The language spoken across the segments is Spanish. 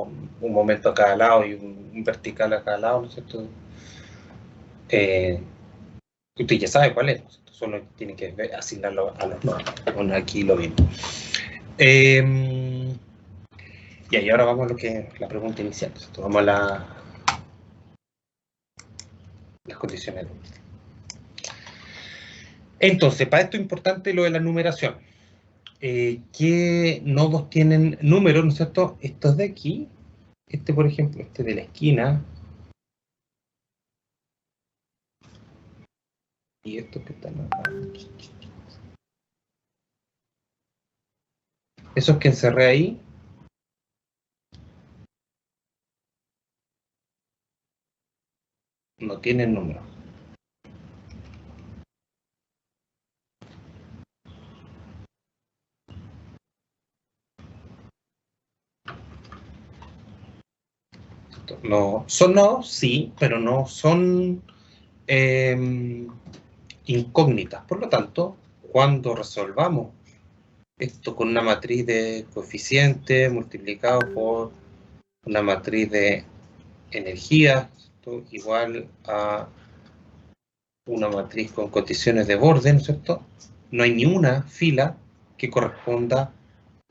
un momento a cada lado y un vertical a cada lado, ¿no es cierto? Usted ya sabe cuál es, ¿no es cierto? Solo tiene que asignarlo a los nodos. Bueno, aquí lo mismo. Y ahora vamos a lo que es la pregunta inicial, ¿no es cierto? Vamos a las condiciones. Entonces, para esto es importante lo de la numeración. ¿Qué nodos tienen números, no es cierto? Estos de aquí, este por ejemplo, este de la esquina, y estos que están acá. Esos que encerré ahí, no tienen número. No, son nodos, sí, pero no son incógnitas. Por lo tanto, cuando resolvamos esto con una matriz de coeficiente multiplicado por una matriz de energía, esto igual a una matriz con condiciones de borde, ¿no es cierto? No hay ni una fila que corresponda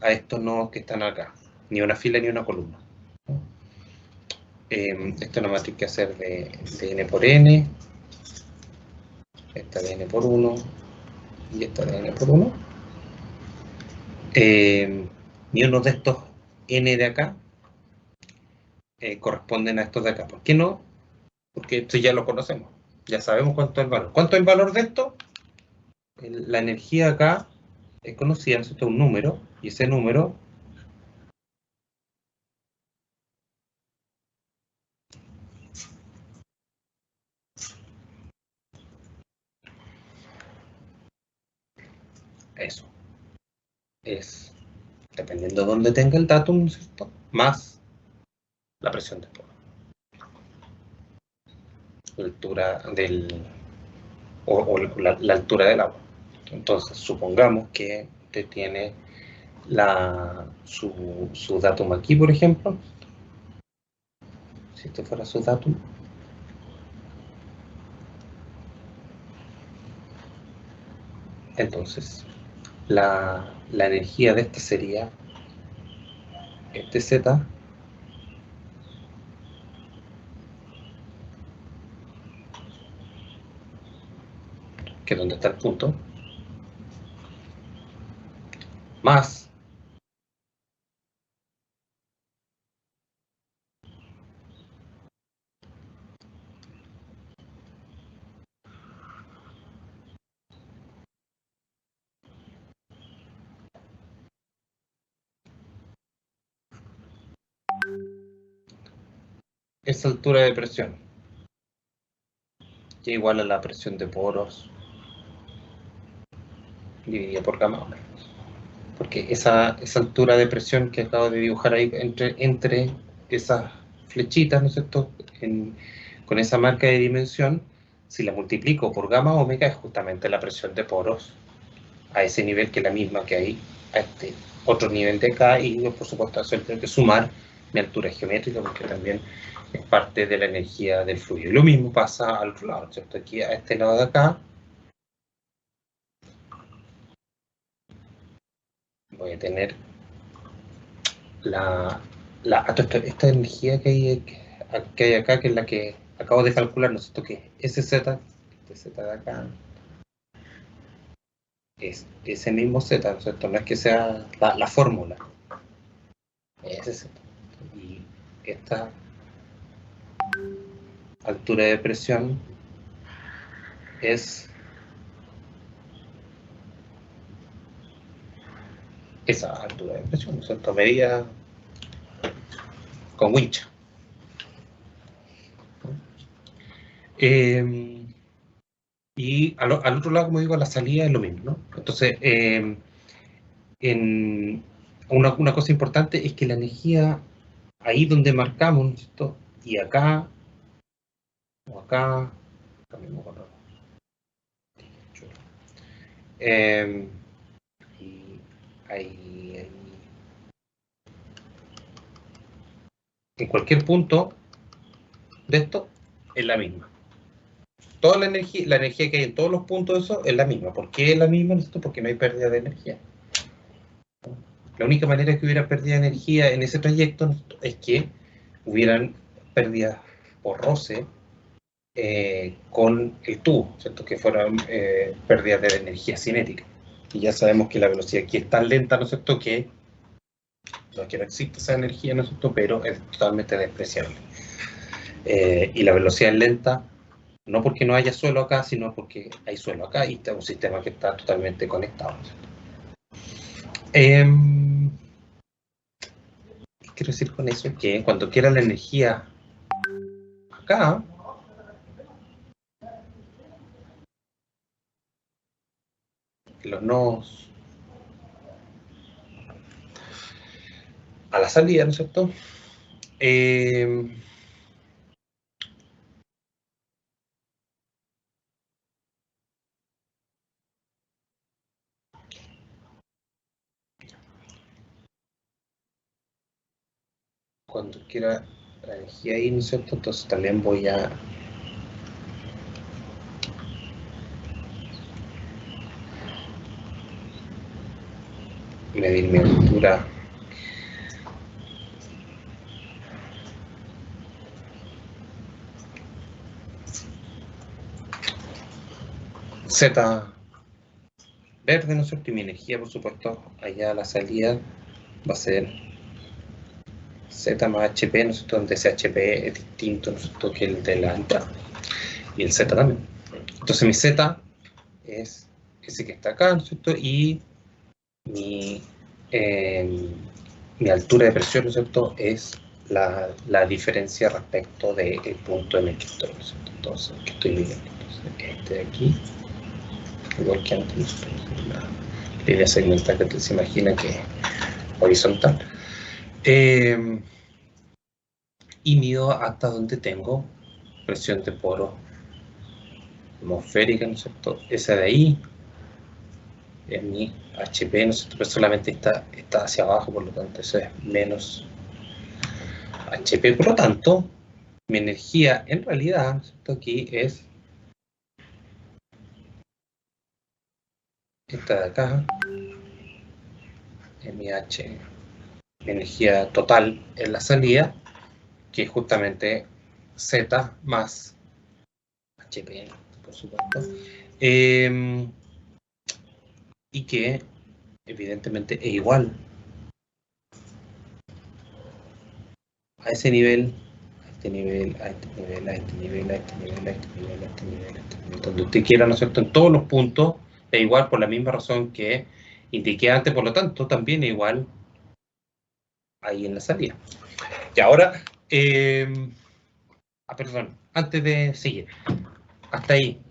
a estos nodos que están acá, ni una fila ni una columna. Esta es una matriz que hacer de n por n, esta de n por 1 y esta de n por 1. Ni uno de estos n de acá corresponden a estos de acá. ¿Por qué no? Porque esto ya lo conocemos, ya sabemos cuánto es el valor. ¿Cuánto es el valor de esto? La energía acá es conocida, esto es un número, y ese número eso es, dependiendo de dónde tenga el datum, ¿no es cierto?, más la presión de poro, la altura del, o la altura del agua. Entonces, supongamos que usted tiene su datum aquí, por ejemplo. Si esto fuera su datum. Entonces, la energía de este sería este Z, que es donde está el punto, más esa altura de presión, que es igual a la presión de poros dividida por gamma omega. Porque esa altura de presión que acabo de dibujar ahí entre esas flechitas, ¿no es cierto?, con esa marca de dimensión, si la multiplico por gamma omega, es justamente la presión de poros a ese nivel, que es la misma que hay a este otro nivel de acá, y por supuesto a eso tengo que sumar mi altura geométrica, porque también es parte de la energía del fluido. Y lo mismo pasa al otro lado, ¿cierto? Aquí a este lado de acá voy a tener esta energía que hay acá, que es la que acabo de calcular, ¿no es cierto?, que SZ, este Z de acá, es ese mismo Z, ¿no es cierto?, no es que sea la fórmula, es Z. Y esta altura de presión es esa altura de presión, ¿no es cierto?, medida con wincha. Y al otro lado, como digo, la salida es lo mismo, ¿no? Entonces, una cosa importante es que la energía, ahí donde marcamos, ¿no es cierto?, y acá, o acá, cambiamos color, y ahí, en cualquier punto de esto es la misma. Toda la energía que hay en todos los puntos de eso es la misma. ¿Por qué es la misma? Porque no hay pérdida de energía. La única manera que hubiera pérdida de energía en ese trayecto es que hubieran pérdidas por roce con el tubo, ¿cierto? Que fueran pérdidas de energía cinética. Y ya sabemos que la velocidad aquí es tan lenta, ¿no es cierto?, que no es que no existe esa energía, ¿no es cierto?, pero es totalmente despreciable. Y la velocidad es lenta, no porque no haya suelo acá, sino porque hay suelo acá y está un sistema que está totalmente conectado. ¿Qué quiero decir con eso? Que cuando quiera la energía acá, los nodos a la salida, ¿no es cierto? Cuando quiera la energía ahí, ¿no es cierto? Entonces también voy a medir mi altura Z verde, ¿no es cierto? Y mi energía, por supuesto, allá a la salida va a ser Z más HP, ¿no es cierto? Donde ese HP es distinto, ¿no es cierto?, que el de la entrada. Y el Z también. Entonces mi Z es ese que está acá, ¿no es cierto? Y mi altura de presión, ¿no es cierto?, es la diferencia respecto del punto en el que estoy, ¿no es cierto? Entonces, que estoy midiendo. Entonces, este de aquí, igual que antes, la línea segmental que se imagina que es horizontal. Y mido hasta donde tengo presión de poro atmosférica, ¿no es cierto? Esa de ahí es mi HP, ¿no es cierto?, pero solamente está hacia abajo, por lo tanto eso es menos HP. Por lo tanto, mi energía en realidad, ¿no es cierto?, aquí es esta de acá, MH, mi energía total en la salida, que es justamente Z más HP, por supuesto, y que evidentemente es igual a ese nivel, a este nivel, a este nivel, a este nivel, a este nivel, a este nivel, a este nivel, a este nivel, donde usted quiera, ¿no es cierto?, en todos los puntos es igual por la misma razón que indiqué antes, por lo tanto también es igual ahí en la salida. Y ahora, perdón, antes de seguir, hasta ahí,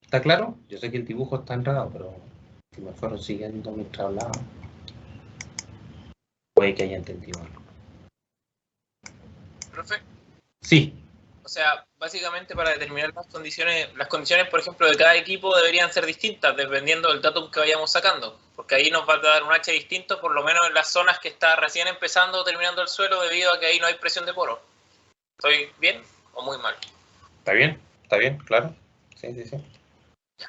¿está claro? Yo sé que el dibujo está enredado, pero si me fueron siguiendo mientras hablaba, puede que haya entendido algo. ¿Profe? Sí. O sea, básicamente para determinar las condiciones, por ejemplo, de cada equipo deberían ser distintas dependiendo del datum que vayamos sacando, porque ahí nos va a dar un H distinto, por lo menos en las zonas que está recién empezando o terminando el suelo, debido a que ahí no hay presión de poro. ¿Estoy bien o muy mal? Está bien, claro. Sí. Ya.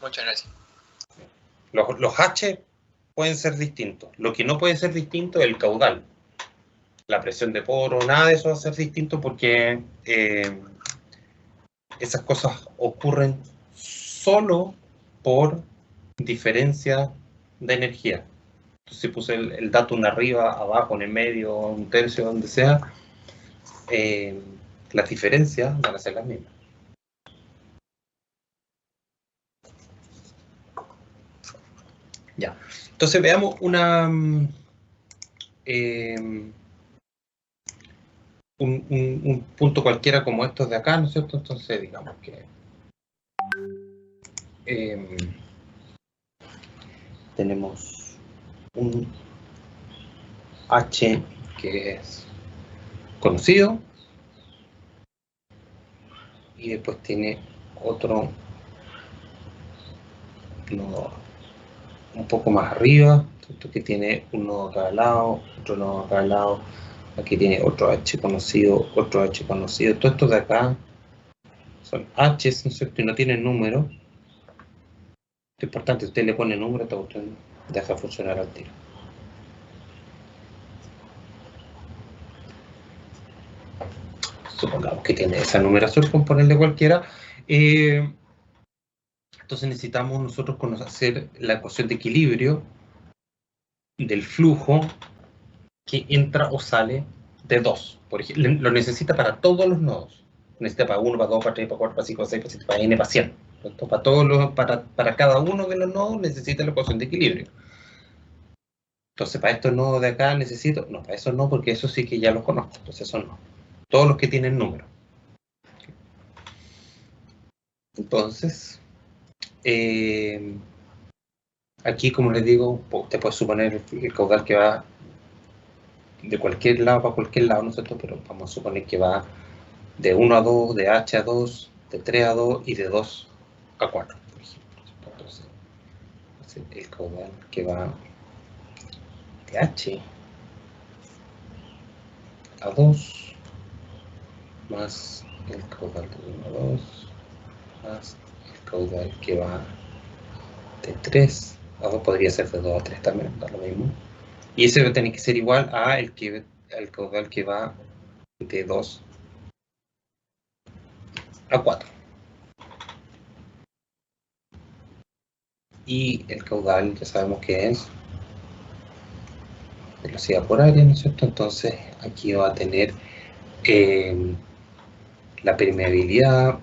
Muchas gracias. Los H pueden ser distintos. Lo que no puede ser distinto es el caudal. La presión de poro, nada de eso va a ser distinto porque esas cosas ocurren solo por diferencia de energía. Entonces, si puse el datum arriba, abajo, en el medio, un tercio, donde sea, las diferencias van a ser las mismas. Ya. Entonces veamos un punto cualquiera como estos de acá, ¿no es cierto? Entonces digamos que tenemos un H que es conocido y después tiene otro nodo un poco más arriba, ¿cierto?, que tiene un nodo acá al lado, otro nodo acá al lado, Aquí tiene otro H conocido, otro H conocido. Todo esto de acá son H's, ¿no es cierto? Y no tienen número. Lo importante, usted le pone número, esta cuestión deja funcionar al tiro. Supongamos que tiene esa numeración, con ponerle cualquiera. Entonces necesitamos nosotros conocer la ecuación de equilibrio del flujo que entra o sale de 2. Por ejemplo, lo necesita para todos los nodos. Necesita para 1, para 2, para 3, para 4, para 5, para 6, para 7, para n, para 100. Entonces, para cada uno de los nodos necesita la ecuación de equilibrio. Entonces, para estos nodos de acá necesito... No, para esos no, porque eso sí que ya los conozco. Entonces, esos no. Todos los que tienen número. Entonces, aquí, como les digo, usted puede suponer el caudal que va de cualquier lado para cualquier lado, ¿no es cierto? Pero vamos a suponer que va de 1 a 2, de h a 2, de 3 a 2 y de 2 a 4, por ejemplo. Entonces, el caudal que va de h a 2 más el caudal de 1 a 2 más el caudal que va de 3 a 2, podría ser de 2 a 3 también, da lo mismo. Y ese va a tener que ser igual a el caudal que va de 2 a 4. Y el caudal ya sabemos que es velocidad por área, ¿no es cierto? Entonces aquí va a tener la permeabilidad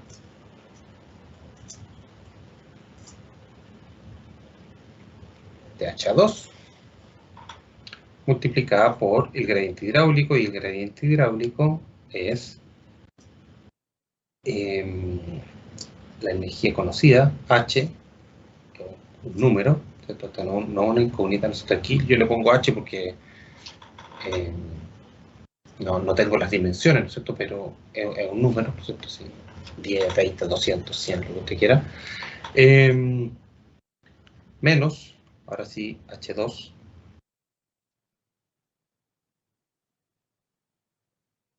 de H2 multiplicada por el gradiente hidráulico, y el gradiente hidráulico es la energía conocida, H, que es un número, ¿cierto? No una incógnita. Nosotros aquí yo le pongo H porque no tengo las dimensiones, ¿no es cierto? Pero es un número, ¿no es cierto? Sí, 10, 20, 200, 100, lo que usted quiera. Menos, ahora sí, H2,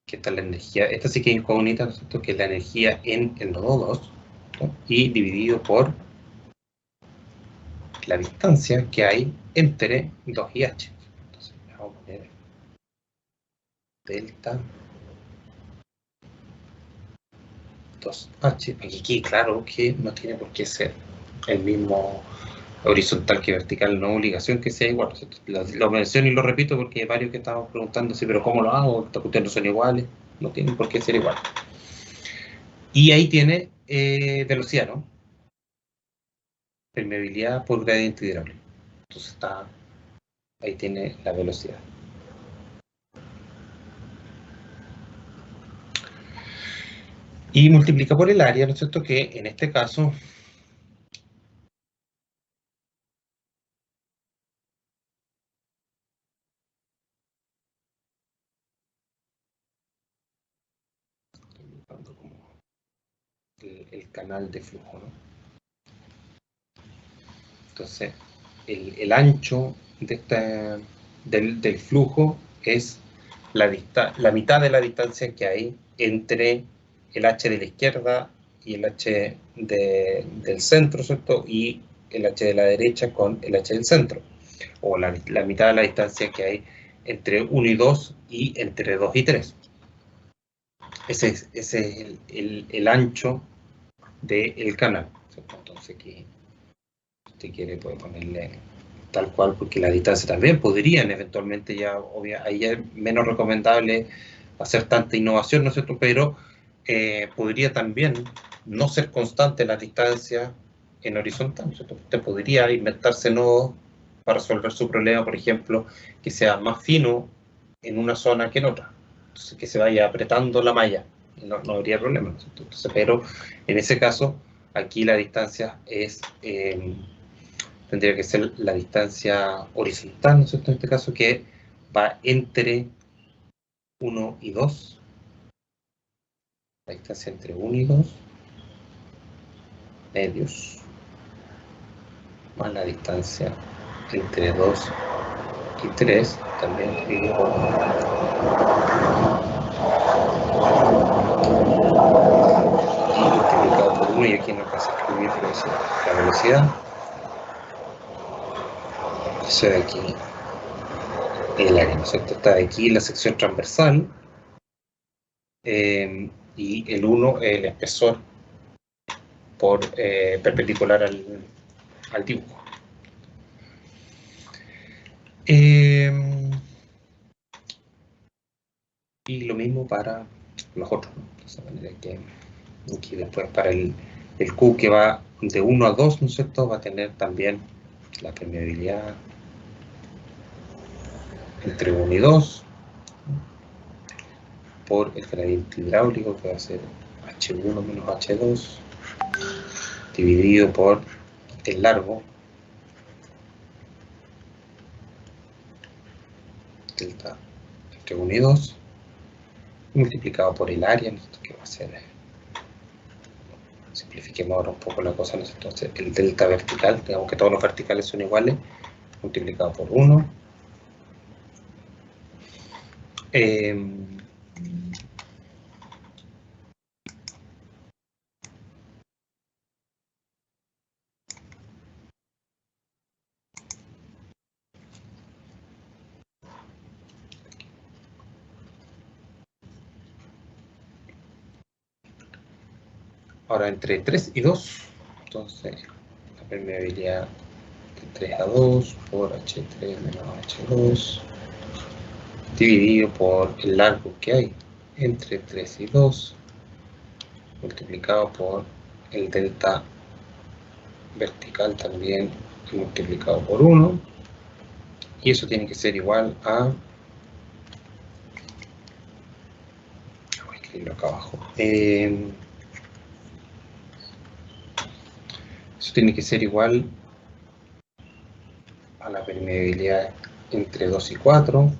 que esta es la energía, esta sí que es incógnita, ¿no es cierto? Que es la energía en el nodo 2, ¿no? Y dividido por la distancia que hay entre 2 y H. Entonces, vamos a poner delta 2H. Aquí, claro que no tiene por qué ser el mismo horizontal que vertical, no obligación que sea igual. Lo menciono y lo repito porque hay varios que estamos preguntando, sí, pero ¿cómo lo hago? Estas cuestiones no son iguales, no tienen por qué ser igual. Y ahí tiene velocidad, ¿no? Permeabilidad por gradiente hidráulico. Entonces ahí tiene la velocidad. Y multiplica por el área, ¿no es cierto? Que en este caso el canal de flujo, ¿no? Entonces, el ancho de del flujo es la mitad de la distancia que hay entre el H de la izquierda y el H del centro, ¿cierto? Y el H de la derecha con el H del centro. O la mitad de la distancia que hay entre 1 y 2 y entre 2 y 3. Ese es el ancho del canal, ¿cierto? Entonces, aquí, si usted quiere, puede ponerle tal cual, porque la distancia también podrían eventualmente ya, ahí ya es menos recomendable hacer tanta innovación, ¿no es cierto? Pero podría también no ser constante la distancia en horizontal, ¿no es cierto? Usted podría inventarse nodos para resolver su problema, por ejemplo, que sea más fino en una zona que en otra, entonces que se vaya apretando la malla, no habría problema, ¿no es cierto? Entonces, pero en ese caso, aquí la distancia es tendría que ser la distancia horizontal, ¿no es cierto? En este caso, que va entre 1 y 2. La distancia entre 1 y 2 medios, más la distancia entre 2 y 3 también dividido por 1 y aquí no pasa a escribir, pero es la velocidad. Eso de aquí, el área, ¿no es cierto? Está aquí la sección transversal y el 1 el espesor por perpendicular al dibujo. Y lo mismo para los otros, ¿no? De esa manera que aquí después para el Q que va de 1 a 2, ¿no es cierto? Va a tener también la permeabilidad entre 1 y 2 por el gradiente hidráulico que va a ser H1 menos H2 dividido por el largo delta entre 1 y 2 multiplicado por el área, ¿no? Que va a ser, simplifiquemos ahora un poco la cosa, ¿no? Entonces el delta vertical, digamos que todos los verticales son iguales, multiplicado por 1. Ahora entre 3 y 2, entonces la permeabilidad de 3 a 2 por H3 menos H2 dividido por el largo que hay entre 3 y 2 multiplicado por el delta vertical también multiplicado por 1 y eso tiene que ser igual a, voy a escribirlo acá abajo, eso tiene que ser igual a la permeabilidad entre 2 y 4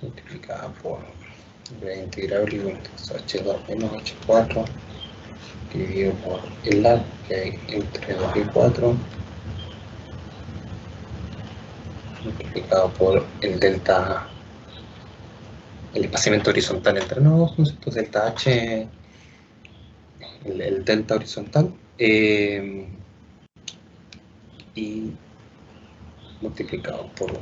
multiplicada por el gradiente hidráulico, entonces H2 menos H4 dividido por el largo que hay entre 2 y 4 multiplicado por el delta, el espaciamiento horizontal entre nodos, ¿no? Entonces delta H, el delta horizontal, y multiplicado por 1.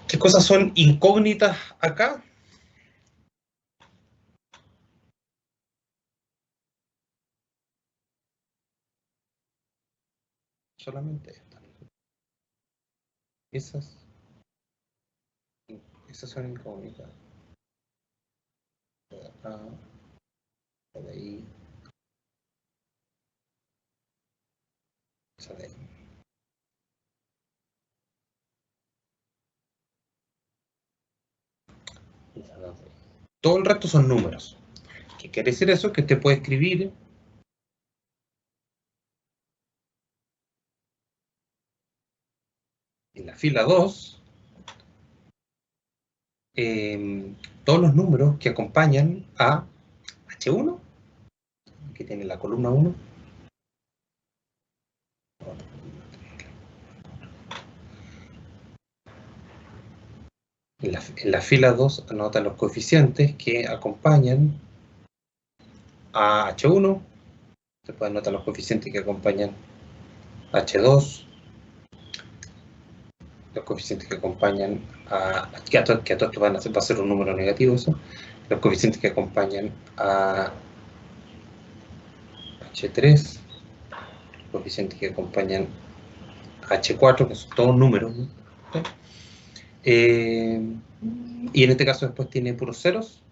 ¿Qué cosas son incógnitas acá? Solamente estas. Esas son incógnitas. De acá, de ahí, esa de ahí. Todo el resto son números. ¿Qué quiere decir eso? Que te puede escribir en la fila 2 todos los números que acompañan a H1, que tiene la columna 1. En la fila 2 anota los coeficientes que acompañan a H1. Después anota los coeficientes que acompañan a H2. Los coeficientes que acompañan que a todos que va a ser un número negativo eso. Los coeficientes que acompañan a H3. Los coeficientes que acompañan a H4, que son todos números, ¿no? Y en este caso después tiene puros ceros.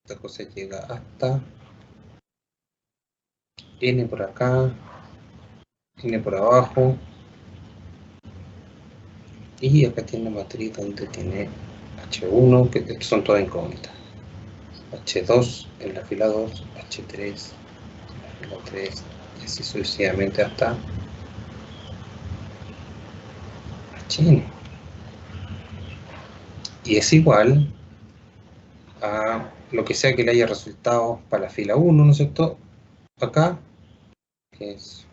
Esta cosa llega hasta n por acá, n por abajo, y acá tiene una matriz donde tiene H1, que son todas incógnitas, H2 en la fila 2, H3 en la fila 3, y así sucesivamente hasta Hn. Y es igual a lo que sea que le haya resultado para la fila 1, ¿no es cierto? Acá, que es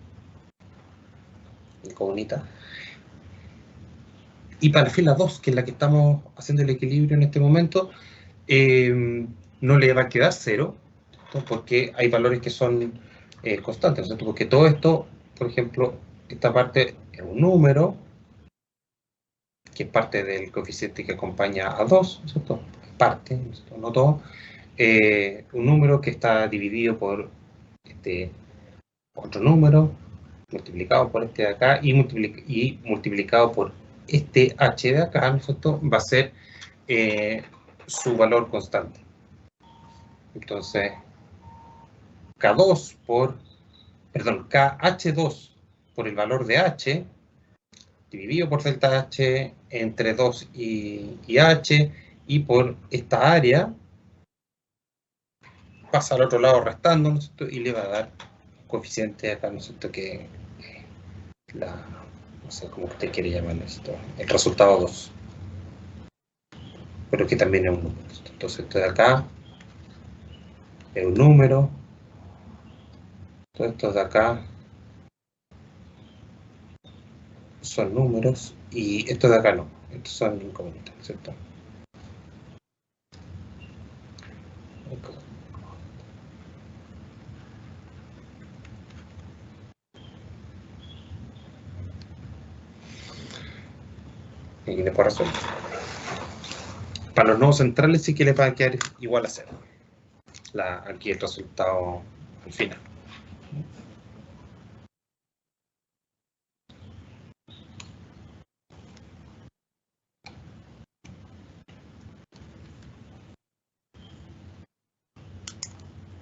incógnita. Y para la fila 2, que es la que estamos haciendo el equilibrio en este momento, no le va a quedar 0, ¿no? Porque hay valores que son constantes, ¿no? Porque todo esto, por ejemplo, esta parte es un número, que es parte del coeficiente que acompaña a 2, ¿cierto? Parte, ¿cierto? No todo. Un número que está dividido por este otro número, multiplicado por este de acá y multiplicado por este h de acá, ¿no es cierto? Va a ser su valor constante. Entonces, K2 por, perdón, KH2 por el valor de h, dividido por delta h entre 2 y h, y por esta área, pasa al otro lado restando, ¿no es cierto? Y le va a dar coeficiente acá, ¿no es cierto? Que no sé cómo usted quiere llamar esto, el resultado 2. Pero que también es un número. Entonces esto de acá es un número. Todo esto de acá son números. Y esto de acá no. Estos son incógnitas, ¿cierto? Y viene por razón. Para los nodos centrales sí que le va a quedar igual a 0. Aquí el resultado al final.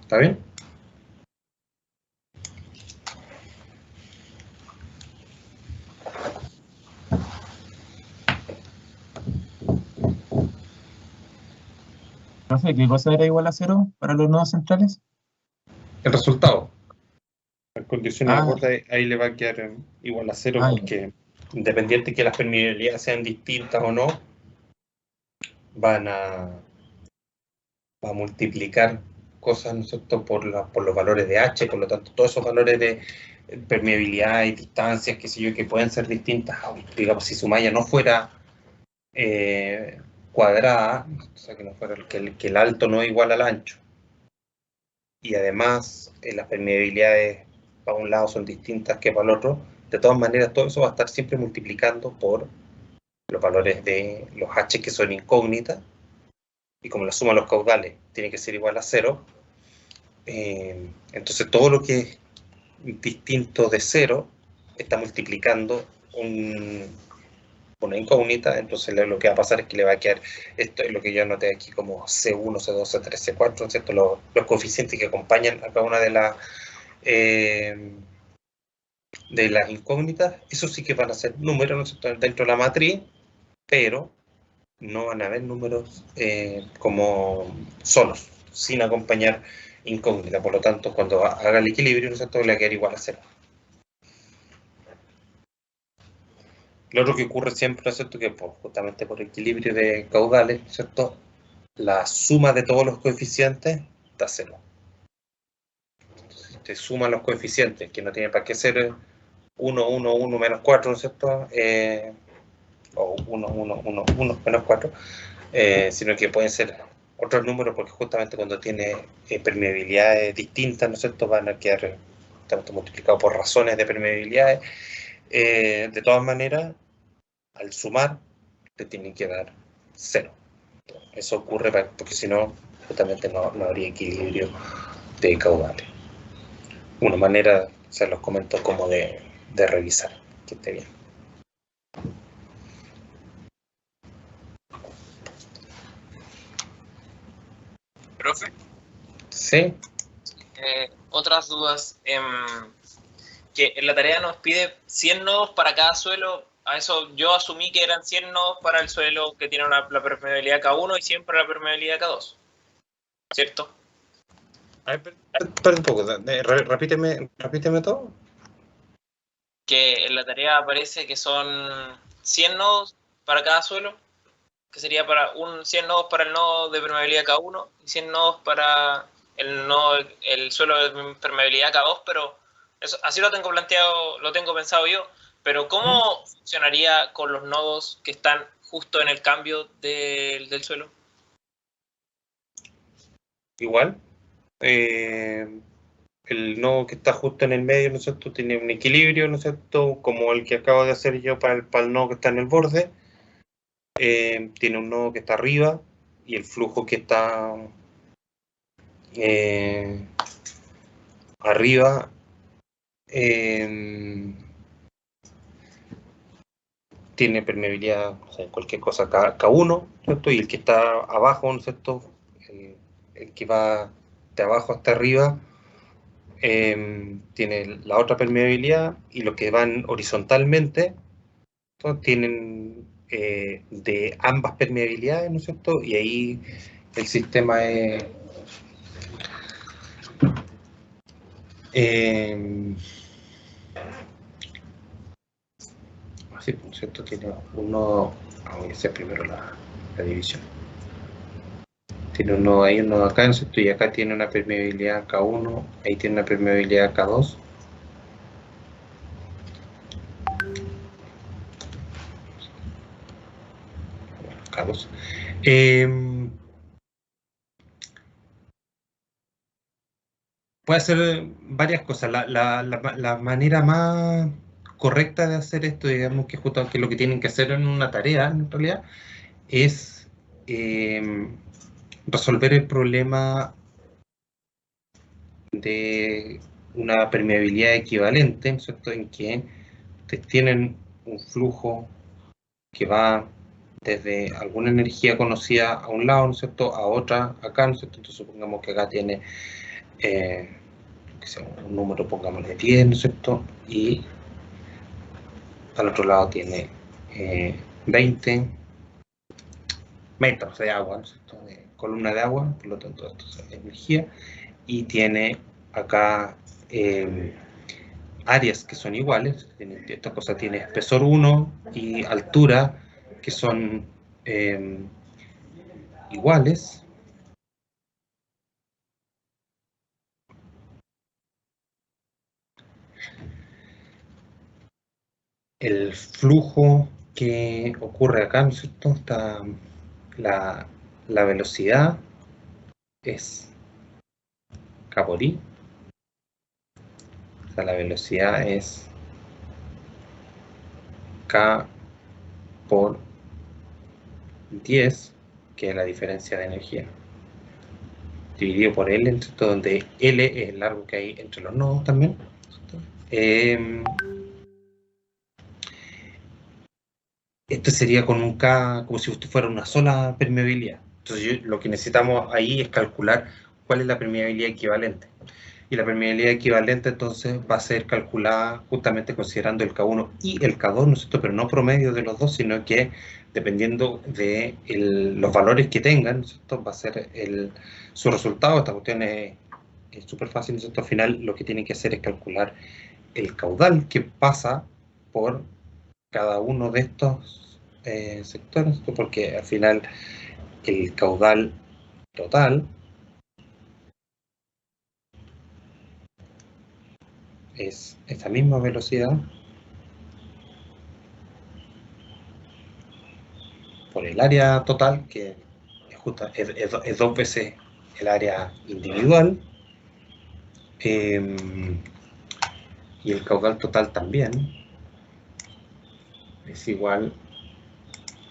¿Está bien? Profe, ¿qué cosa era igual a 0 para los nodos centrales? El resultado. En condiciones de Ah, borde ahí le va a quedar igual a 0 ya. porque independiente que las permeabilidades sean distintas o no, va a multiplicar cosas, ¿no es cierto?, por los valores de h, por lo tanto, todos esos valores de permeabilidad y distancias, qué sé yo, que pueden ser distintas, digamos, si su malla no fuera cuadrada, o sea, que no fuera que el alto no es igual al ancho, y además las permeabilidades para un lado son distintas que para el otro, de todas maneras, todo eso va a estar siempre multiplicando por los valores de los h que son incógnitas, y como la suma de los caudales tiene que ser igual a 0, entonces todo lo que es distinto de 0 está multiplicando una incógnita, entonces lo que va a pasar es que le va a quedar, esto es lo que yo anoté aquí como C1, C2, C3, C4, ¿cierto? Los coeficientes que acompañan a cada una de las incógnitas, eso sí que van a ser números, ¿no es cierto?, dentro de la matriz, pero no van a haber números como solos, sin acompañar incógnita. Por lo tanto, cuando haga el equilibrio, ¿no es cierto?, le va a quedar igual a 0. Lo otro que ocurre siempre, ¿no es cierto?, que justamente por equilibrio de caudales, ¿no es cierto?, la suma de todos los coeficientes da 0. Si te suman los coeficientes, que no tiene para qué ser 1, 1, 1, menos 4, ¿no es cierto?, o 1, 1, 1, 1, menos 4, sino que pueden ser otros números, porque justamente cuando tiene permeabilidades distintas, ¿no es cierto?, van a quedar justamente multiplicados por razones de permeabilidades. De todas maneras, al sumar, te tienen que dar 0. Eso ocurre porque si no, justamente no habría equilibrio de caudales. Una manera, se los comento, como de revisar que esté bien. Profe, ¿Sí? otras dudas. Que en la tarea nos pide 100 nodos para cada suelo. A eso yo asumí que eran 100 nodos para el suelo que tiene la permeabilidad K1 y 100 para la permeabilidad K2. ¿Cierto? A ver, espera un poco, repíteme todo. Que en la tarea aparece que son 100 nodos para cada suelo, que sería para 100 nodos para el nodo de permeabilidad K1 y 100 nodos para el suelo de permeabilidad K2, pero Eso, así lo tengo planteado, lo tengo pensado yo, pero ¿cómo funcionaría con los nodos que están justo en el cambio del suelo? Igual, el nodo que está justo en el medio, ¿no es cierto?, tiene un equilibrio, ¿no es cierto?, como el que acabo de hacer yo para el nodo que está en el borde. Tiene un nodo que está arriba y el flujo que está arriba tiene permeabilidad, o sea, cualquier cosa K1, ¿cierto? Y el que está abajo, ¿no es cierto?, el que va de abajo hasta arriba, tiene la otra permeabilidad, y los que van horizontalmente, ¿no?, tienen de ambas permeabilidades, ¿no es cierto? Y ahí el sistema es así, ¿no es cierto? Tiene un nodo, voy a hacer primero la división. Tiene un nodo ahí, un nodo acá, ¿no es cierto? Y acá tiene una permeabilidad K1, ahí tiene una permeabilidad K2. K2. Puede hacer varias cosas. La manera más correcta de hacer esto, digamos que justamente lo que tienen que hacer en una tarea, en realidad, es resolver el problema de una permeabilidad equivalente, ¿no es cierto?, en que tienen un flujo que va desde alguna energía conocida a un lado, ¿no es cierto?, a otra acá, ¿no es cierto? Entonces supongamos que acá tiene un número, pongámosle 10, ¿no es cierto?, y al otro lado tiene 20 metros de agua, ¿no es cierto?, de columna de agua, por lo tanto esto es energía, y tiene acá áreas que son iguales. Esta cosa tiene espesor 1 y altura que son iguales. El flujo que ocurre acá, ¿no es cierto?, está la velocidad es K por I. O sea, la velocidad es K por 10, que es la diferencia de energía, dividido por L, ¿cierto?, donde L es el largo que hay entre los nodos también. Esto sería con un K, como si usted fuera una sola permeabilidad. Entonces lo que necesitamos ahí es calcular cuál es la permeabilidad equivalente. Y la permeabilidad equivalente entonces va a ser calculada justamente considerando el K1 y el K2, ¿no es cierto?, pero no promedio de los dos, sino que dependiendo de los valores que tengan, ¿no es cierto?, va a ser su resultado. Esta cuestión es súper fácil, ¿no es cierto? Al final lo que tienen que hacer es calcular el caudal que pasa por cada uno de estos sectores, porque al final el caudal total es esta misma velocidad por el área total, que es 2 veces el área individual, y el caudal total también es igual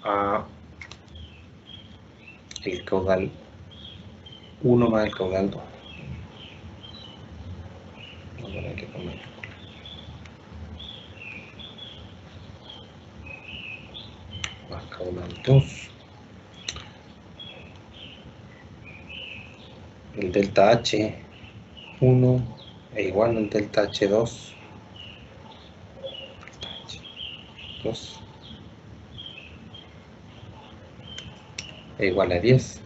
a el caudal 1 más el caudal 2. Más caudal 2. El delta H1 es igual al delta H2. Es igual a 10.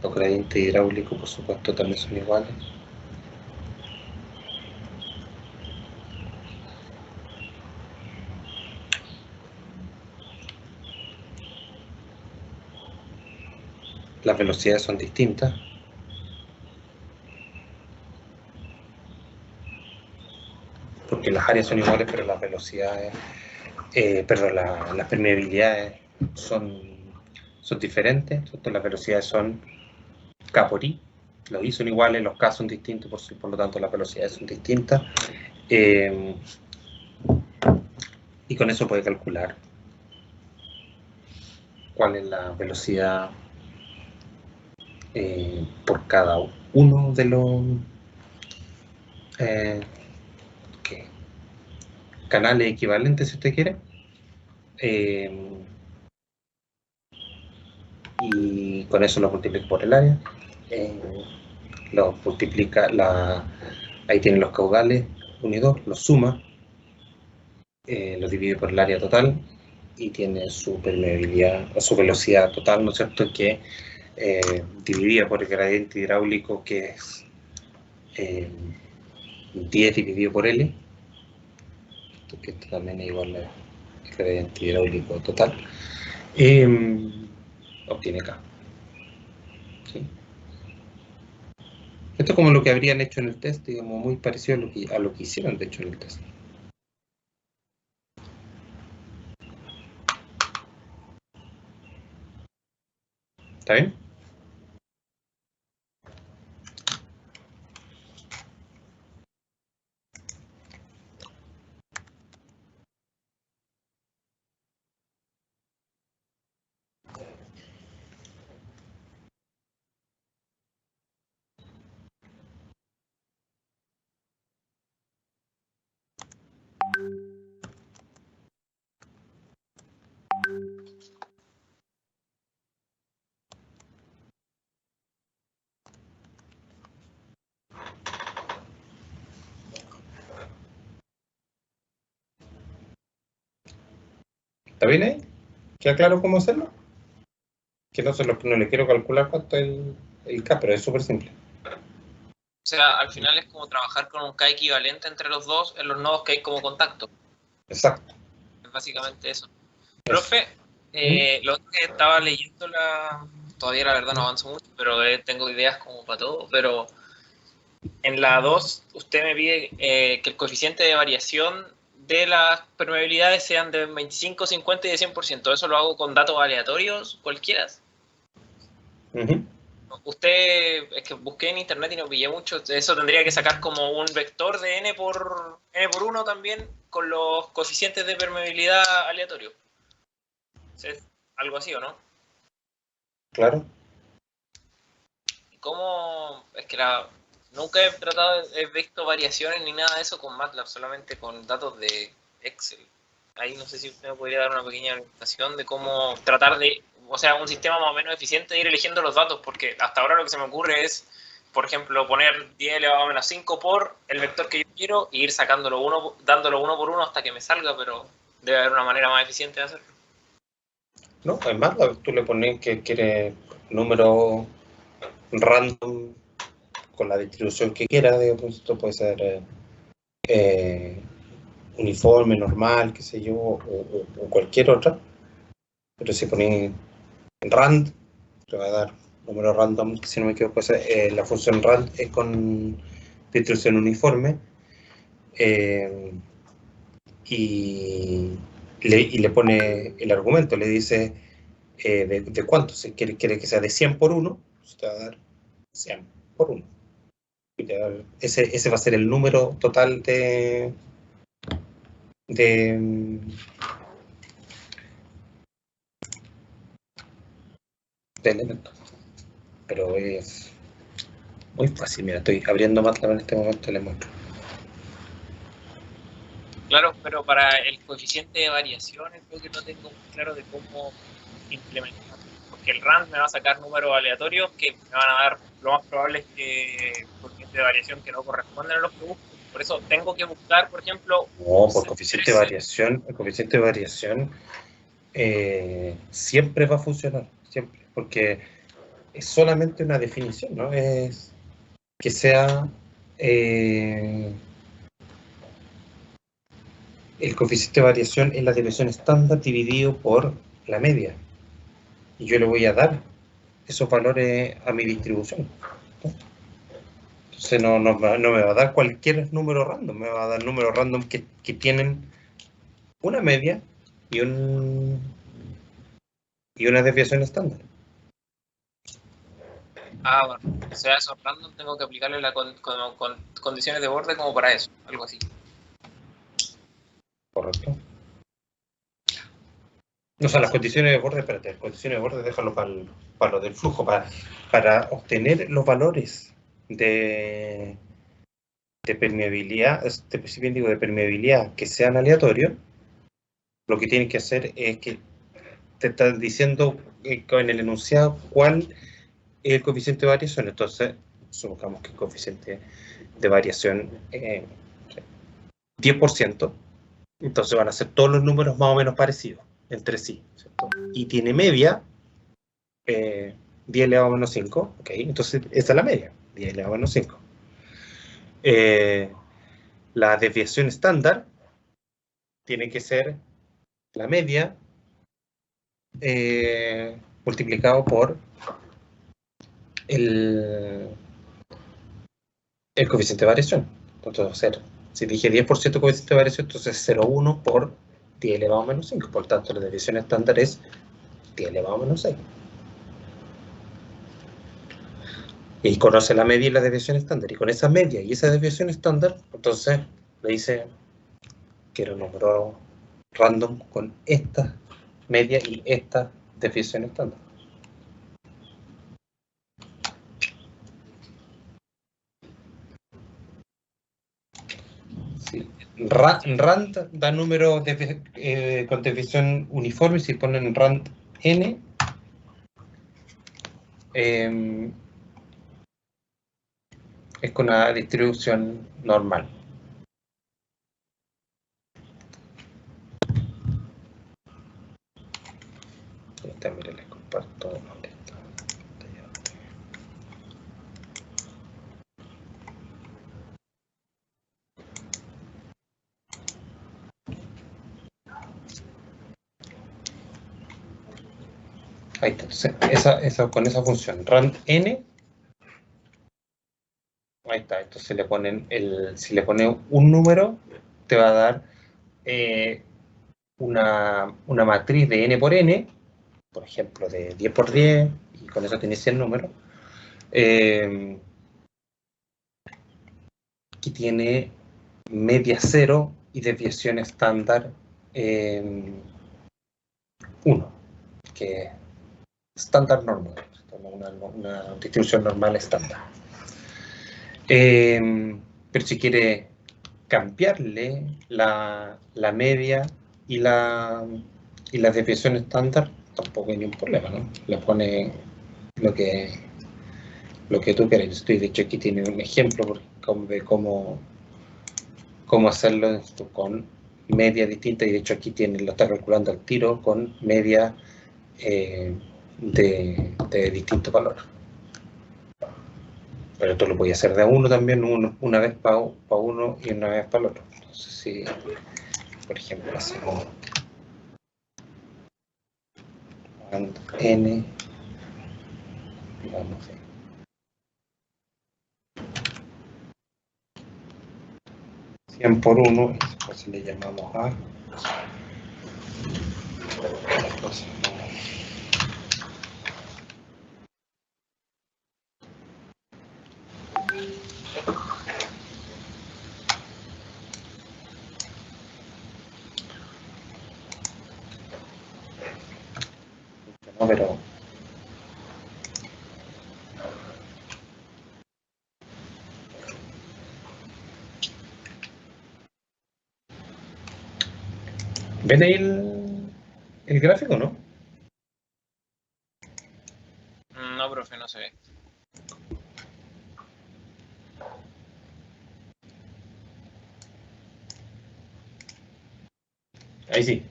Los gradientes hidráulicos, por supuesto, también son iguales. Las velocidades son distintas. porque las áreas son iguales, pero las velocidades, perdón, las permeabilidades son diferentes. Entonces, las velocidades son K por I, los I son iguales, los K son distintos, por lo tanto las velocidades son distintas. Y con eso puede calcular cuál es la velocidad por cada uno de los canales equivalentes, si usted quiere. Y con eso lo multiplica por el área. Lo multiplica, ahí tiene los caudales, 1 y 2, los suma, lo divide por el área total y tiene su permeabilidad o su velocidad total, ¿no es cierto?, que dividida por el gradiente hidráulico, que es 10 dividido por L, que esto también es igual al gradiente hidráulico total, obtiene K. ¿Sí? Esto es como lo que habrían hecho en el test, digamos, muy parecido a lo que hicieron, de hecho, en el test. ¿Está bien? ¿Está bien ahí? ¿Queda claro cómo hacerlo? Que no le quiero calcular cuánto es el K, pero es súper simple. O sea, al final es como trabajar con un K equivalente entre los dos en los nodos que hay como contacto. Exacto. Es básicamente eso. Profe, lo que estaba leyendo todavía la verdad no avanzo mucho, pero tengo ideas como para todo, pero en la 2 usted me pide que el coeficiente de variación de las permeabilidades sean de 25, 50 y de 100%. ¿Eso lo hago con datos aleatorios cualquiera? Usted, es que busqué en internet y no pillé mucho, eso tendría que sacar como un vector de n por 1 también con los coeficientes de permeabilidad aleatorios. ¿Es algo así o no? Claro. ¿Cómo? Es que nunca he visto variaciones ni nada de eso con MATLAB, solamente con datos de Excel. Ahí no sé si usted me podría dar una pequeña orientación de cómo tratar de, o sea, un sistema más o menos eficiente de ir eligiendo los datos, porque hasta ahora lo que se me ocurre es, por ejemplo, poner 10 elevado a menos 5 por el vector que yo quiero e ir sacándolo dándolo uno por uno hasta que me salga, pero debe haber una manera más eficiente de hacerlo. No, además tú le pones que quiere número random con la distribución que quiera, digamos, esto puede ser uniforme, normal, qué sé yo, o cualquier otra, pero si pones rand, te va a dar número random, que si no me equivoco, la función rand es con distribución uniforme, y le pone el argumento, le dice de cuánto, si quiere que sea de 100 por 1, pues te va a dar 100 por 1. Ese va a ser el número total de elementos. Pero es muy fácil. Mira, estoy abriendo MATLAB en este momento y les muestro. Claro, pero para el coeficiente de variaciones creo que no tengo muy claro de cómo implementar. Porque el RAND me va a sacar números aleatorios que me van a dar, lo más probable es que coeficiente de variación que no corresponden a los que busco. Por eso tengo que buscar, por ejemplo... No, por coeficiente de variación, el coeficiente de variación siempre va a funcionar, siempre, porque es solamente una definición, ¿no? Es que sea el coeficiente de variación es la desviación estándar dividido por la media. Y yo le voy a dar esos valores a mi distribución, ¿no? Entonces no me va a dar cualquier número random, me va a dar números random que tienen una media y una desviación estándar. Ah, bueno. O sea, esos random tengo que aplicarle con condiciones de borde como para eso, algo así. Correcto. O sea, las condiciones de borde, espérate, las condiciones de borde déjalo para lo del flujo, para obtener los valores de permeabilidad, si bien digo de permeabilidad, que sean aleatorios, lo que tienes que hacer es que te están diciendo en el enunciado cuál es el coeficiente de variación. Entonces, supongamos que el coeficiente de variación 10%, entonces van a ser todos los números más o menos parecidos entre sí, ¿cierto? Y tiene media 10 elevado a menos 5, ok, entonces esa es la media, 10 elevado a menos 5. La desviación estándar tiene que ser la media multiplicado por el coeficiente de variación. Entonces va a ser, si dije 10% coeficiente de variación, entonces 0,1 por 10 elevado a menos 5. Por tanto, la desviación estándar es 10 elevado a menos 6. Y conoce la media y la desviación estándar. Y con esa media y esa desviación estándar, entonces le dice, quiero un número random con esta media y esta desviación estándar. Sí. Rand da números con desviación uniforme. Si ponen rand n, es con una distribución normal. También les comparto. Ahí está. Entonces, con esa función, rand n, ahí está. Entonces si le ponen un número, te va a dar una matriz de n por n, por ejemplo, de 10 por 10, y con eso tienes 100 números, que tiene media 0 y desviación estándar 1, que es estándar normal, una distribución normal estándar. Pero si quiere cambiarle la media y la desviación estándar, tampoco hay ningún problema, ¿no? Le pone lo que tú quieras. De hecho, aquí tiene un ejemplo de cómo hacerlo con media distinta, y de hecho aquí lo está calculando al tiro con media de distintos valores. Pero esto lo podía hacer de a uno también, una vez para uno y una vez para el otro. Entonces, si, por ejemplo, hacemos n, digamos, 100 por 1, después le llamamos a no, pero ¿ven ahí el gráfico, no? No, profe, no se ve. Ahí sí.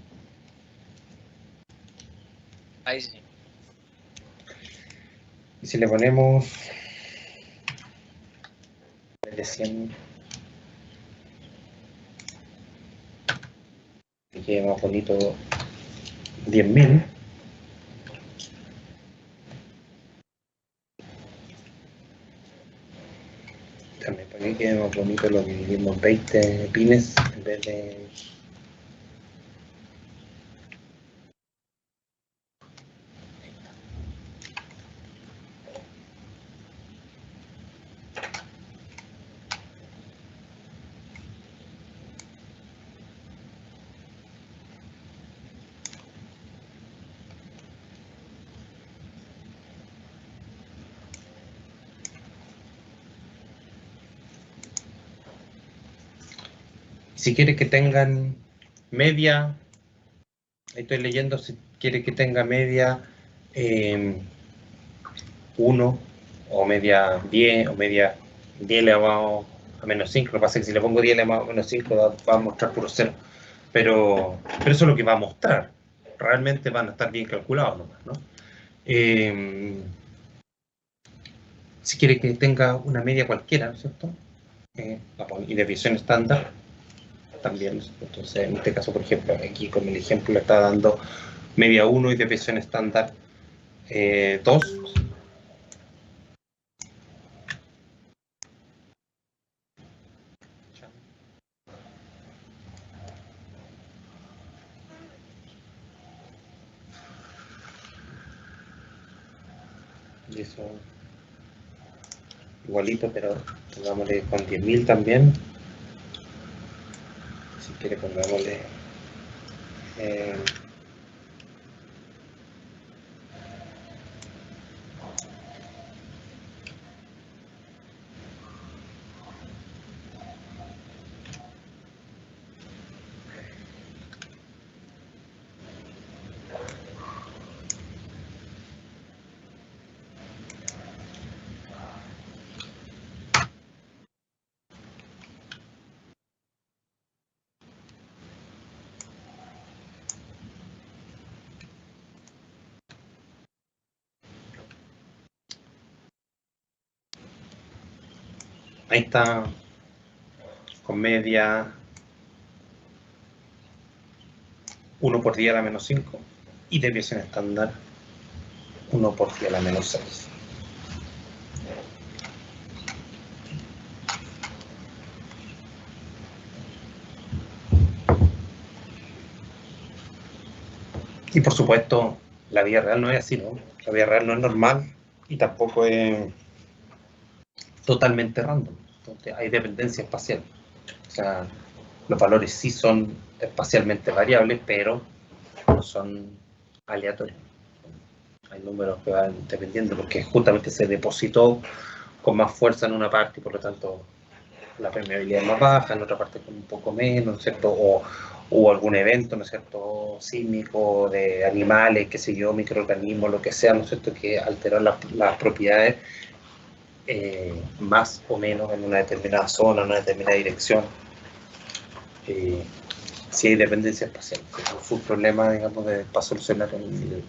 Ahí sí. Y si le ponemos de 100, que quede más bonito, 10.000, quede más bonito lo dividimos en 20 pines en vez de... Si quiere que tengan media, estoy leyendo, si quiere que tenga media 1 o media 10 o media 10 elevado a menos 5. Lo que pasa es que si le pongo 10 elevado a menos 5 va a mostrar puro 0. Pero eso es lo que va a mostrar. Realmente van a estar bien calculados nomás, ¿no? Si quiere que tenga una media cualquiera, ¿no es cierto? Y desviación estándar también. Entonces, en este caso, por ejemplo, aquí con el ejemplo le está dando media 1 y desviación estándar 2. Y eso igualito, pero pongámosle con 10.000 también. Si quiere, pongámosle ahí está, con media 1 por 10 a la menos 5 y desviación estándar 1 por 10 a la menos 6. Y por supuesto, la vida real no es así, ¿no? La vida real no es normal y tampoco es totalmente random. Entonces, hay dependencia espacial. O sea, los valores sí son espacialmente variables, pero no son aleatorios. Hay números que van dependiendo porque justamente se depositó con más fuerza en una parte y por lo tanto la permeabilidad es más baja, en otra parte con un poco menos, ¿no es cierto? O hubo algún evento, ¿no es cierto?, sísmico de animales, qué sé yo, microorganismos, lo que sea, ¿no es cierto?, que alteró las propiedades más o menos en una determinada zona, en una determinada dirección. Si hay dependencia espacial, fue un problema, digamos, para solucionar en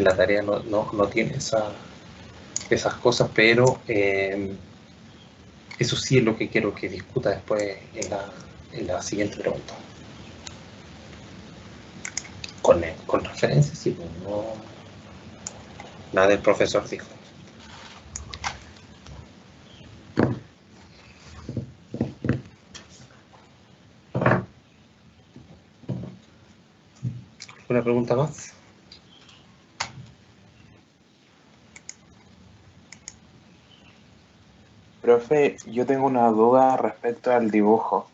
la tarea, no tiene esas cosas, pero eso sí es lo que quiero que discuta después en la siguiente pregunta. Con referencias, sí, pues no, nada del profesor dijo. ¿Una pregunta más? Profe, yo tengo una duda respecto al dibujo,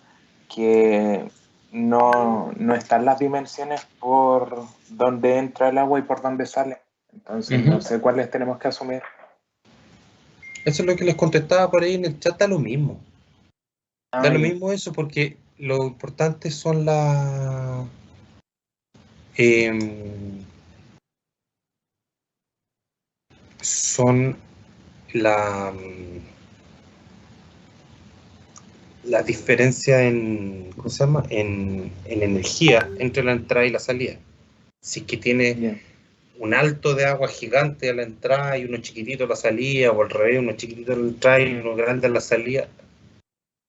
que no están las dimensiones por dónde entra el agua y por dónde sale. Entonces, no sé cuáles tenemos que asumir. Eso es lo que les contestaba por ahí en el chat, da lo mismo. Da lo mismo eso porque lo importante son la diferencia en, ¿cómo se llama?, en energía entre la entrada y la salida. Si es que tiene un alto de agua gigante a la entrada y uno chiquitito a la salida, o al revés, uno chiquitito a la entrada y uno grande a la salida,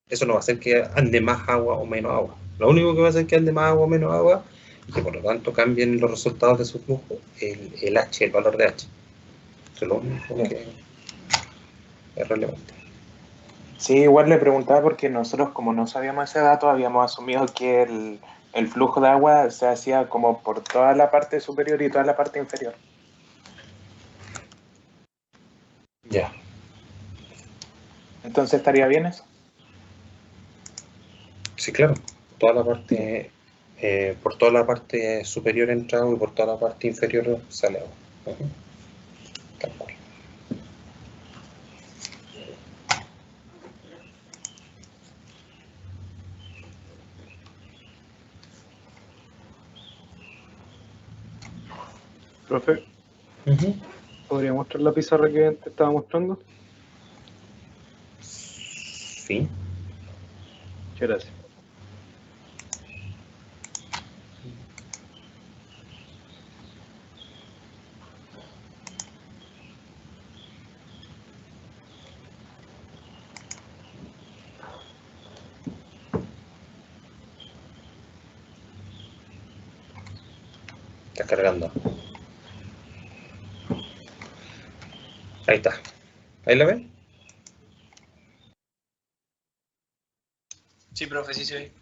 eso no va a hacer que ande más agua o menos agua. Lo único que va a hacer que ande más agua o menos agua, y que por lo tanto cambien los resultados de su flujo, el H, el valor de H. Eso es lo único que es relevante. Sí, igual le preguntaba porque nosotros, como no sabíamos ese dato, habíamos asumido que el flujo de agua se hacía como por toda la parte superior y toda la parte inferior. Ya. Entonces, ¿estaría bien eso? Sí, claro. Toda la parte, por toda la parte superior entra agua y por toda la parte inferior sale agua. Ujú. Tal cual. Profe, Ujú. ¿podría mostrar la pizarra que te estaba mostrando? Sí. Muchas gracias. Está cargando. Ahí está. ¿Ahí la ven? Sí, profe, sí se ve.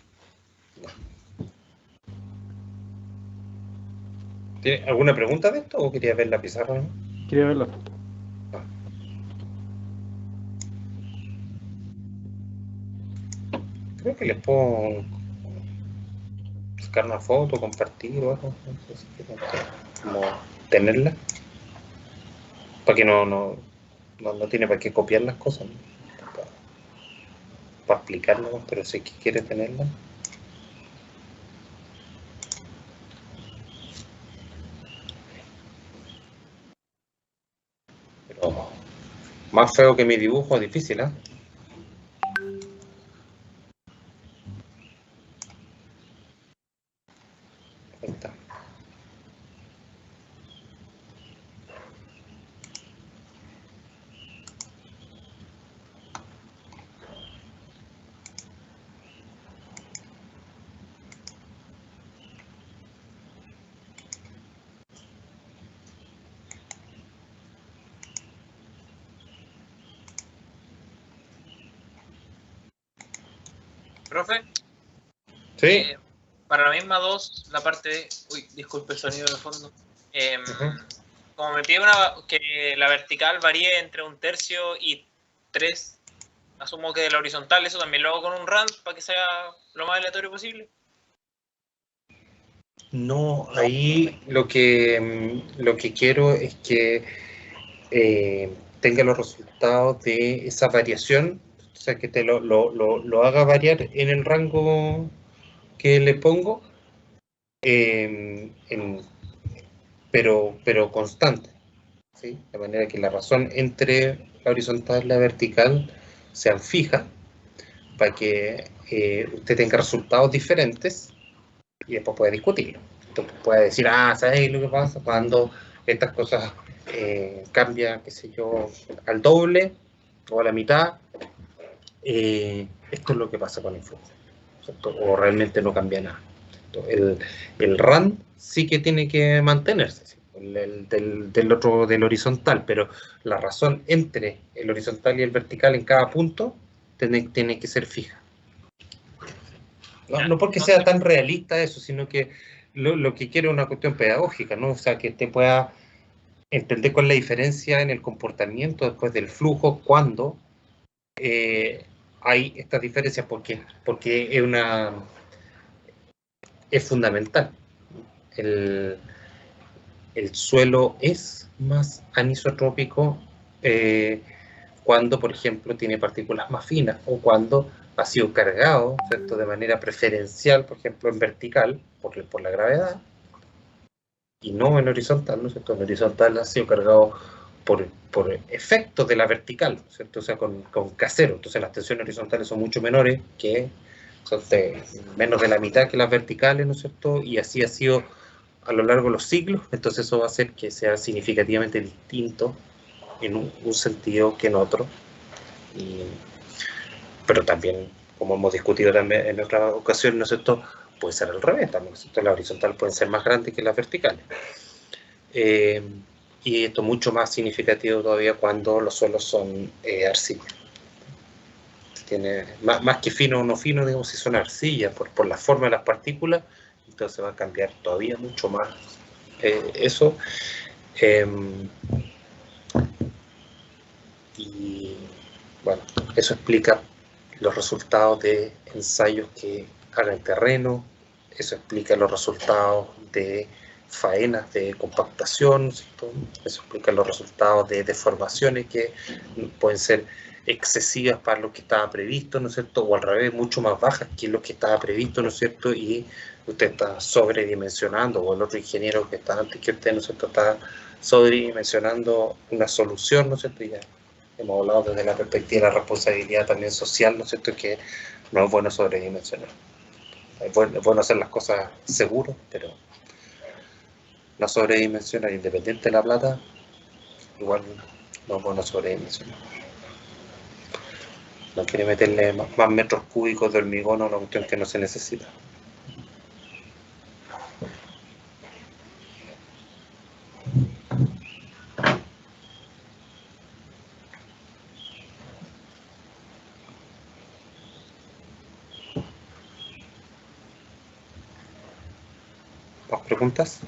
¿Tiene alguna pregunta de esto o quería ver la pizarra? ¿No? Quería verla. Creo que les puedo sacar una foto, compartir o algo. No sé si quieren como tenerla. Para que no tiene para qué copiar las cosas, ¿no? Para explicarlo, pero si quiere tenerla. Pero más feo que mi dibujo es difícil, ¿eh? Ahí está. Profe, Sí. para la misma 2, la parte de... Uy, disculpe el sonido de fondo. Como me pide que la vertical varíe entre 1/3 y 3, asumo que de la horizontal, eso también lo hago con un rand para que sea lo más aleatorio posible. No, ahí lo que quiero es que tenga los resultados de esa variación, o sea, que te lo haga variar en el rango que le pongo, pero constante, ¿sí? De manera que la razón entre la horizontal y la vertical sean fijas, para que usted tenga resultados diferentes y después puede discutirlo. Entonces puede decir, ¿sabes lo que pasa? Cuando estas cosas cambian, qué sé yo, al doble o a la mitad, esto es lo que pasa con la influencia, ¿cierto? O realmente no cambia nada. El RAND sí que tiene que mantenerse, ¿sí? Del horizontal, pero la razón entre el horizontal y el vertical en cada punto tiene que ser fija. No porque sea tan realista eso, sino que lo que quiero es una cuestión pedagógica, ¿no? O sea, que te pueda entender cuál es la diferencia en el comportamiento después del flujo cuando hay estas diferencias, porque es fundamental. El suelo es más anisotrópico cuando, por ejemplo, tiene partículas más finas o cuando ha sido cargado, ¿cierto? De manera preferencial, por ejemplo, en vertical, por la gravedad, y no en horizontal, ¿no es cierto? En horizontal ha sido cargado por efectos de la vertical, ¿cierto? O sea, con casero. Entonces las tensiones horizontales son mucho menores, son menos de la mitad que las verticales, ¿no es cierto? Y así ha sido a lo largo de los siglos, entonces eso va a hacer que sea significativamente distinto en un sentido que en otro. Pero también, como hemos discutido también en otras ocasiones, ¿no es cierto?, puede ser al revés también, ¿no es cierto? Las horizontales pueden ser más grandes que las verticales. Y esto es mucho más significativo todavía cuando los suelos son arcillas. tiene más que fino o no fino, digamos, si son arcillas, por la forma de las partículas, entonces va a cambiar todavía mucho más eso. Y bueno, eso explica los resultados de ensayos que haga el terreno, eso explica los resultados de faenas de compactación, ¿cierto? Eso explica los resultados de deformaciones que pueden ser excesivas para lo que estaba previsto, ¿no es cierto? O al revés, mucho más bajas que lo que estaba previsto, ¿no es cierto? Y usted está sobredimensionando, o el otro ingeniero que está antes que usted, ¿no es cierto?, está sobredimensionando una solución, ¿no es cierto? Y ya hemos hablado desde la perspectiva de la responsabilidad también social, ¿no es cierto?, que no es bueno sobredimensionar. Es bueno hacer las cosas seguras, pero no sobredimensionar, independiente de la plata, igual no es bueno sobredimensionar. No quiere meterle más metros cúbicos de hormigón a una cuestión que no se necesita. ¿Más preguntas?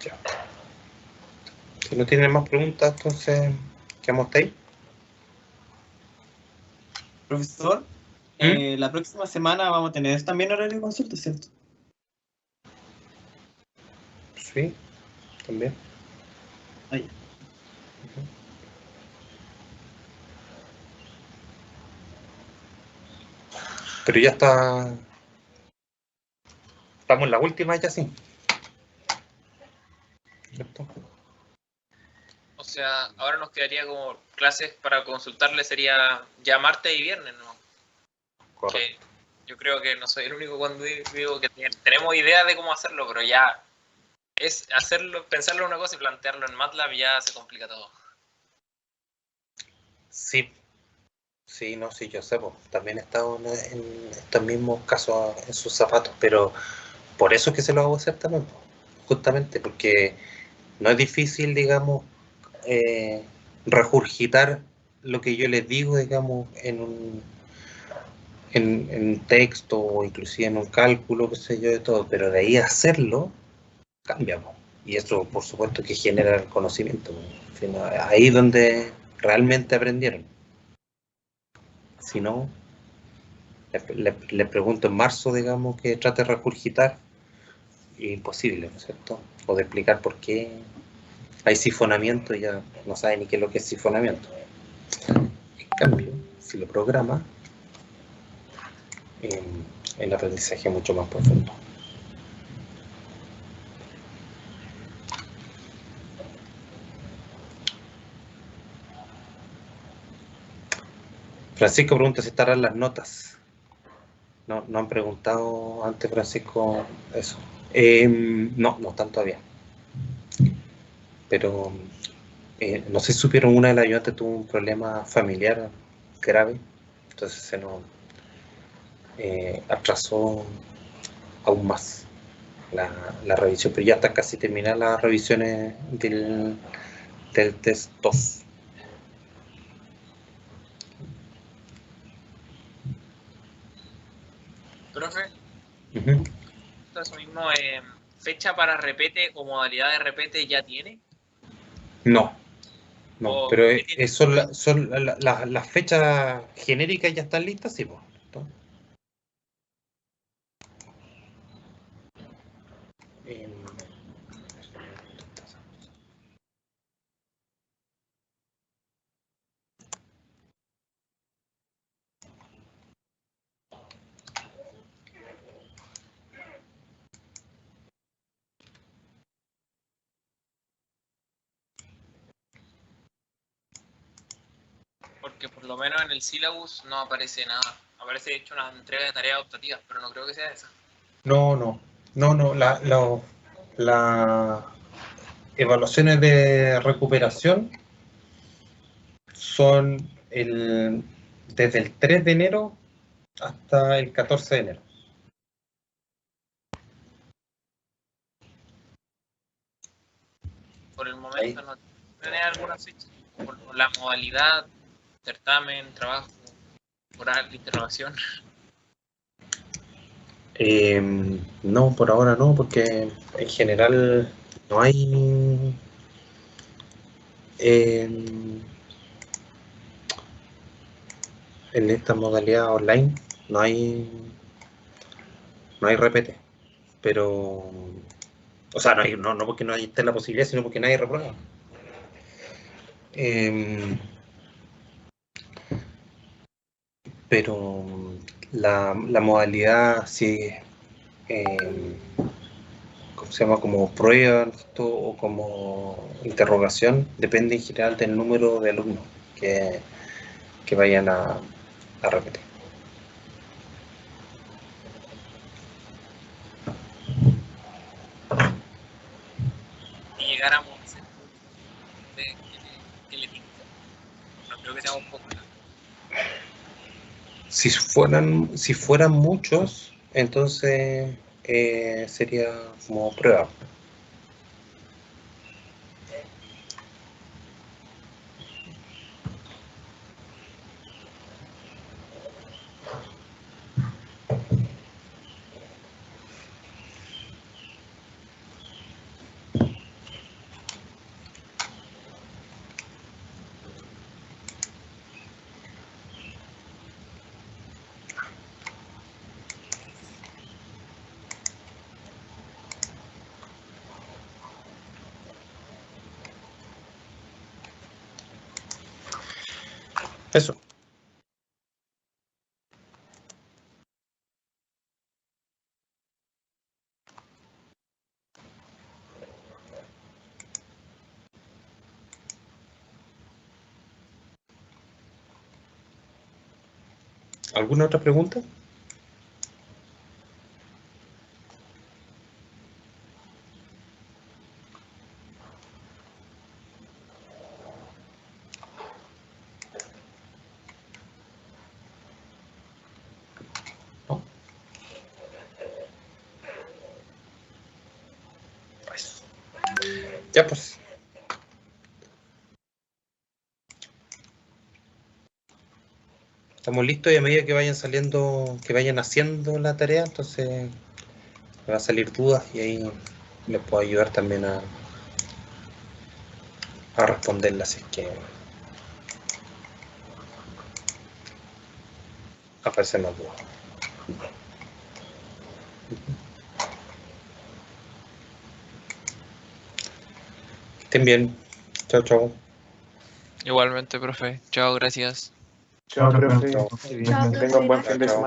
Ya. Si no tienen más preguntas, entonces quedamos hasta ahí. Profesor, la próxima semana vamos a tener también horario de consulta, ¿cierto? Sí, también. Ahí. Pero ya está. Estamos en la última ya, sí. ¿Cierto? O sea, ahora nos quedaría como clases para consultarle sería ya martes y viernes, ¿no? Correcto. Que yo creo que no soy el único cuando digo que tenemos idea de cómo hacerlo, pero ya es hacerlo, pensarlo en una cosa y plantearlo en MATLAB ya se complica todo. Sí. Sí, no, sí, yo sé, pues, también he estado en estos mismos casos en sus zapatos, pero por eso es que se lo hago hacer también, pues, justamente porque no es difícil, digamos, regurgitar lo que yo les digo, digamos, en un texto o inclusive en un cálculo, qué sé yo, de todo, pero de ahí a hacerlo, cambia, pues. Y eso, por supuesto, que genera el conocimiento, pues. En fin, ahí es donde realmente aprendieron. Si no, le pregunto en marzo, digamos, que trate de regurgitar, y imposible, ¿no es cierto? O de explicar por qué hay sifonamiento y ya no sabe ni qué es lo que es sifonamiento. En cambio, si lo programa, el aprendizaje es mucho más profundo. Francisco pregunta si estarán las notas. No han preguntado antes, Francisco, eso. No están todavía. Pero no sé si supieron, una de las ayudantes tuvo un problema familiar grave, entonces se nos atrasó aún más la revisión, pero ya están casi terminadas las revisiones del test 2. Profe, Uh-huh. eso mismo, fecha para repete o modalidad de repete ya tiene. No, O, pero ¿qué tiene? son las fechas genéricas ya están listas, sí, pues. Eh, porque por lo menos en el syllabus no aparece nada. Aparece de hecho una entrega de tareas optativas, pero no creo que sea esa. No. Las evaluaciones de recuperación son desde el 3 de enero hasta el 14 de enero. Por el momento no tiene alguna fecha. Por la modalidad, certamen, trabajo, oral, interrogación. No, por ahora no, porque en general no hay en esta modalidad online no hay repete, pero o sea, no porque no esté la posibilidad, sino porque nadie reprueba. Pero la modalidad sí, ¿cómo se llama? Como prueba, ¿no? O como interrogación, depende en general del número de alumnos que vayan a repetir. Y llegáramos a ese que le tinca. No creo que sea un poco. Si fueran muchos, entonces sería como prueba. Eso. ¿Alguna otra pregunta? ¿No? Pues. Ya pues. Estamos listos y a medida que vayan saliendo, que vayan haciendo la tarea, entonces me va a salir dudas y ahí les puedo ayudar también a responderlas si es que aparecen las dudas. Que estén bien. Chao, chao. Igualmente, profe. Chao, gracias. Chao, Chao, profe. profe. Que tengan buen fin de semana.